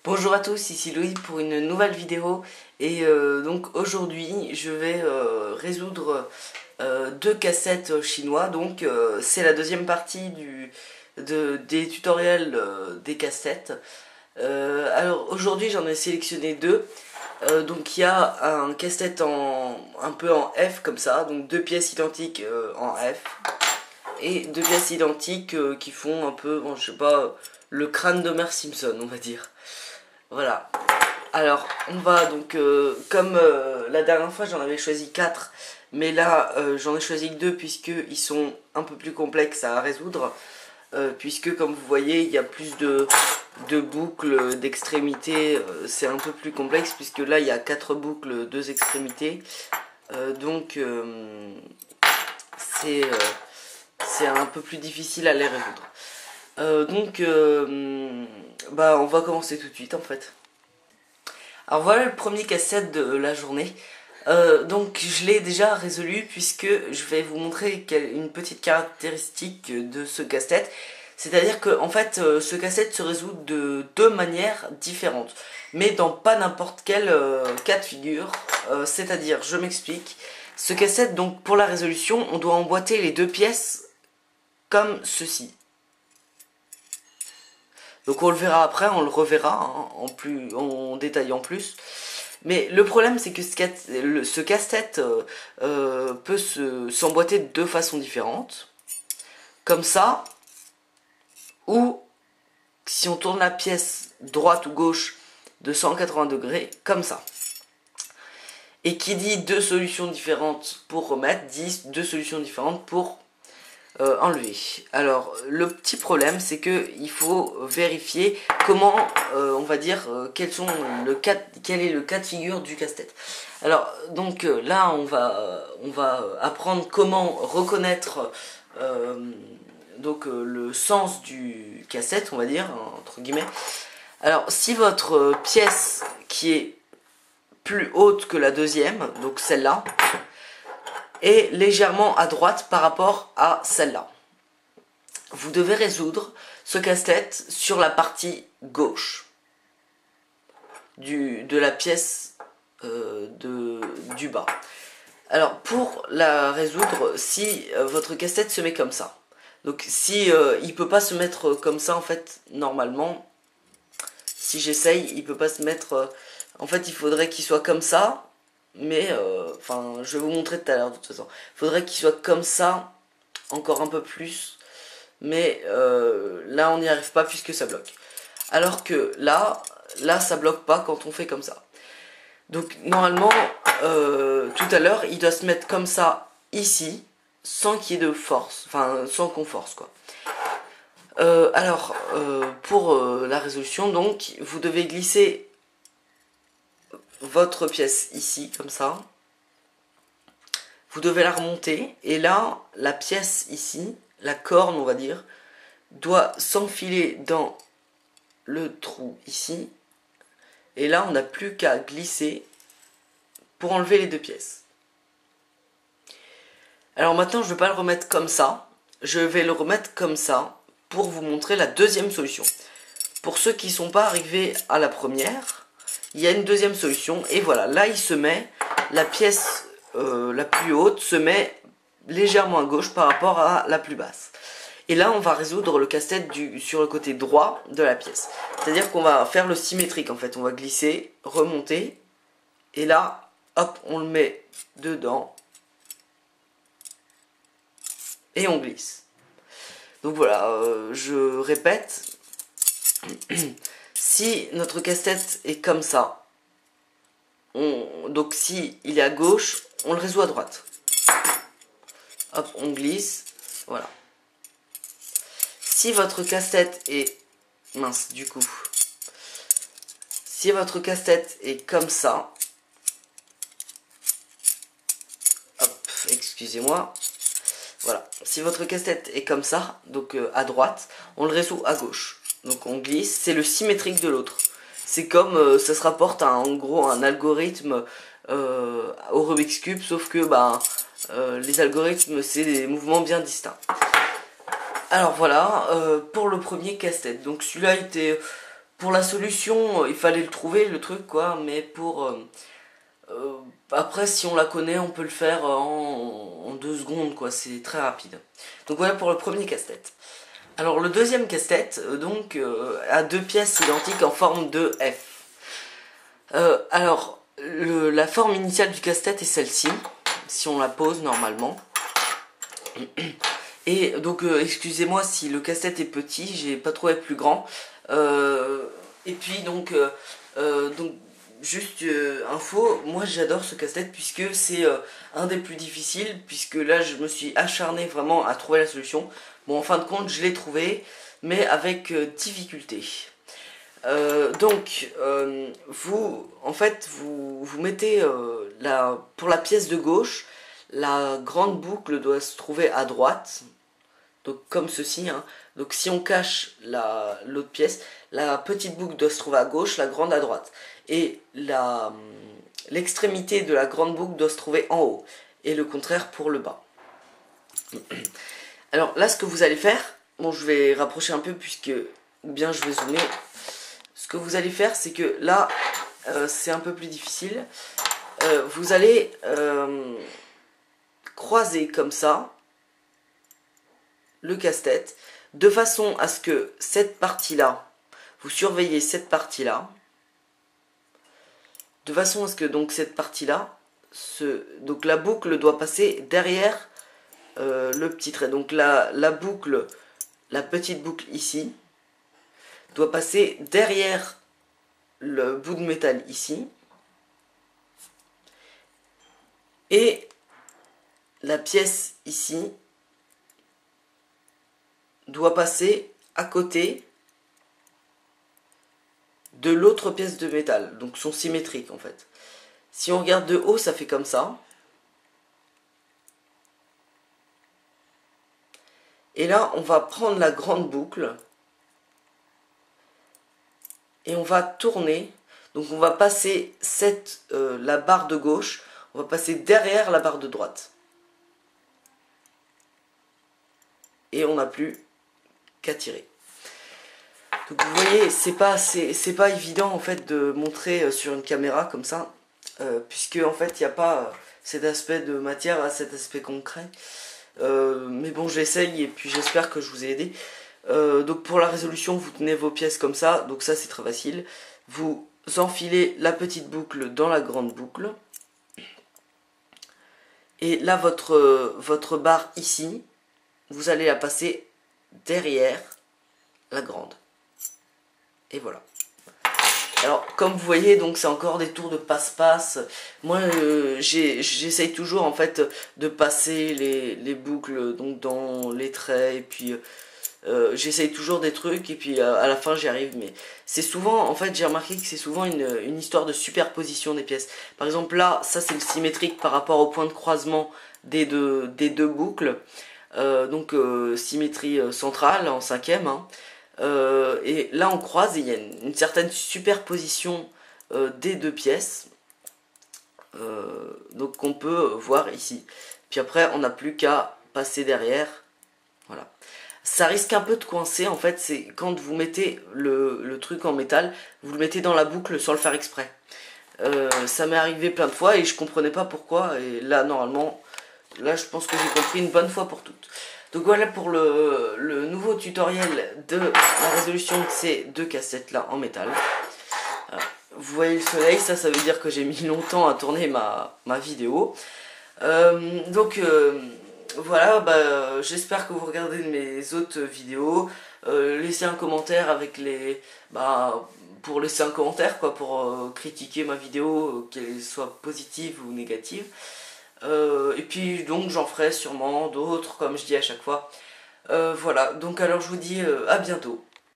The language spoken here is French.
Bonjour à tous, ici Louis pour une nouvelle vidéo et donc aujourd'hui je vais résoudre deux cassettes chinois. Donc c'est la deuxième partie des tutoriels des cassettes. Alors aujourd'hui j'en ai sélectionné deux. Donc il y a un casse-tête un peu en F comme ça, donc deux pièces identiques en F et deux pièces identiques qui font un peu, bon, je sais pas, le crâne d'Homer Simpson on va dire. Voilà. Alors, on va donc, comme la dernière fois j'en avais choisi 4, mais là j'en ai choisi que 2 puisqu'ils sont un peu plus complexes à résoudre. Puisque comme vous voyez, il y a plus de boucles d'extrémités, c'est un peu plus complexe puisque là il y a 4 boucles, 2 extrémités. Donc c'est un peu plus difficile à les résoudre. Bah on va commencer tout de suite en fait. Alors voilà le premier casse-tête de la journée. Donc je l'ai déjà résolu puisque je vais vous montrer une petite caractéristique de ce casse-tête. C'est-à-dire que en fait ce casse-tête se résout de deux manières différentes, mais dans pas n'importe quel cas de figure. C'est-à-dire, je m'explique. Ce casse-tête, donc pour la résolution, on doit emboîter les deux pièces comme ceci. Donc on le verra après, on le reverra hein, en détail en plus. Mais le problème c'est que ce casse-tête peut s'emboîter de deux façons différentes. Comme ça, ou si on tourne la pièce droite ou gauche de 180 degrés, comme ça. Et qui dit deux solutions différentes pour remettre, dit deux solutions différentes pour enlever. Alors le petit problème c'est que il faut vérifier comment on va dire quel est le cas de figure du casse-tête. Alors donc là on va apprendre comment reconnaître le sens du casse-tête, on va dire entre guillemets. Alors si votre pièce qui est plus haute que la deuxième, donc celle-là, est légèrement à droite par rapport à celle-là, vous devez résoudre ce casse-tête sur la partie gauche de la pièce du bas. Alors pour la résoudre, si votre casse-tête se met comme ça, donc si il peut pas se mettre comme ça en fait normalement, si j'essaye il peut pas se mettre, en fait il faudrait qu'il soit comme ça. Mais, enfin, je vais vous montrer tout à l'heure de toute façon. Il faudrait qu'il soit comme ça, encore un peu plus. Mais là, on n'y arrive pas puisque ça bloque. Alors que là, ça bloque pas quand on fait comme ça. Donc, normalement, tout à l'heure, il doit se mettre comme ça, ici, sans qu'il y ait de force. Enfin, sans qu'on force, quoi. Pour la résolution, donc, vous devez glisser votre pièce ici, comme ça. Vous devez la remonter. Et là, la pièce ici, la corne, on va dire, doit s'enfiler dans le trou ici. Et là, on n'a plus qu'à glisser pour enlever les deux pièces. Alors maintenant, je ne vais pas le remettre comme ça. Je vais le remettre comme ça pour vous montrer la deuxième solution. Pour ceux qui ne sont pas arrivés à la première, il y a une deuxième solution. Et voilà, là, il se met, la pièce la plus haute se met légèrement à gauche par rapport à la plus basse. Et là, on va résoudre le casse-tête sur le côté droit de la pièce. C'est-à-dire qu'on va faire le symétrique, en fait. On va glisser, remonter. Et là, hop, on le met dedans. Et on glisse. Donc voilà, je répète. Si notre casse-tête est comme ça, donc si il est à gauche, on le résout à droite. Hop, on glisse. Voilà. Si votre casse-tête est... Mince, du coup. Si votre casse-tête est comme ça... Hop, excusez-moi. Voilà. Si votre casse-tête est comme ça, donc à droite, on le résout à gauche. Donc on glisse, c'est le symétrique de l'autre. C'est comme ça se rapporte à en gros un algorithme au Rubik's Cube, sauf que les algorithmes c'est des mouvements bien distincts. Alors voilà, pour le premier casse-tête. Donc celui-là était pour la solution, il fallait le trouver, le truc, quoi, mais après, si on la connaît, on peut le faire en 2 secondes, quoi, c'est très rapide. Donc voilà pour le premier casse-tête. Alors le deuxième casse-tête, a 2 pièces identiques en forme de F. Alors, la forme initiale du casse-tête est celle-ci, si on la pose normalement. Et donc, excusez-moi si le casse-tête est petit, j'ai pas trouvé plus grand. Et puis donc juste info, moi j'adore ce casse-tête puisque c'est un des plus difficiles, puisque là je me suis acharné vraiment à trouver la solution. Bon, en fin de compte je l'ai trouvé, mais avec difficulté. Vous mettez pour la pièce de gauche, la grande boucle doit se trouver à droite, donc comme ceci, hein. Donc si on cache l'autre pièce, la petite boucle doit se trouver à gauche, la grande à droite. Et l'extrémité de la grande boucle doit se trouver en haut, et le contraire pour le bas. Alors là, ce que vous allez faire, bon, je vais rapprocher un peu puisque, ou bien je vais zoomer. Ce que vous allez faire, c'est que là, c'est un peu plus difficile. Vous allez croiser comme ça le casse-tête, de façon à ce que cette partie-là, vous surveillez cette partie-là, de façon à ce que donc cette partie-là, donc la boucle doit passer derrière le petit trait. Donc la petite boucle ici, doit passer derrière le bout de métal ici, et la pièce ici doit passer à côté de l'autre pièce de métal, donc sont symétriques en fait. Si on regarde de haut, ça fait comme ça. Et là, on va prendre la grande boucle et on va tourner. Donc on va passer la barre de gauche, on va passer derrière la barre de droite. Et on n'a plus qu'à tirer. Donc vous voyez, c'est pas évident en fait de montrer sur une caméra comme ça, puisque en fait il n'y a pas cet aspect de matière, cet aspect concret. Mais bon, j'essaye et puis j'espère que je vous ai aidé. Donc pour la résolution, vous tenez vos pièces comme ça, donc ça c'est très facile. Vous enfilez la petite boucle dans la grande boucle. Et là, votre barre ici, vous allez la passer derrière la grande. Et voilà. Alors, comme vous voyez, donc c'est encore des tours de passe-passe. Moi, j'essaye toujours en fait de passer les boucles donc dans les traits, et puis j'essaye toujours des trucs, et puis à la fin j'y arrive. Mais c'est souvent, en fait, j'ai remarqué que c'est souvent une histoire de superposition des pièces. Par exemple, là, ça c'est le symétrique par rapport au point de croisement des deux boucles. Symétrie centrale en 5e, hein. Et là on croise et il y a une certaine superposition des deux pièces, donc qu'on peut voir ici. Puis après on n'a plus qu'à passer derrière. Voilà. Ça risque un peu de coincer en fait, c'est quand vous mettez le truc en métal, vous le mettez dans la boucle sans le faire exprès. Ça m'est arrivé plein de fois et je comprenais pas pourquoi, et là normalement, là je pense que j'ai compris une bonne fois pour toutes. Donc voilà pour le nouveau tutoriel de la résolution de ces deux cassettes là en métal. Vous voyez le soleil, ça veut dire que j'ai mis longtemps à tourner ma vidéo. Voilà, j'espère que vous regardez mes autres vidéos. Laissez un commentaire avec pour laisser un commentaire quoi, pour critiquer ma vidéo, qu'elle soit positive ou négative. Et puis donc j'en ferai sûrement d'autres comme je dis à chaque fois. Voilà, donc alors je vous dis à bientôt.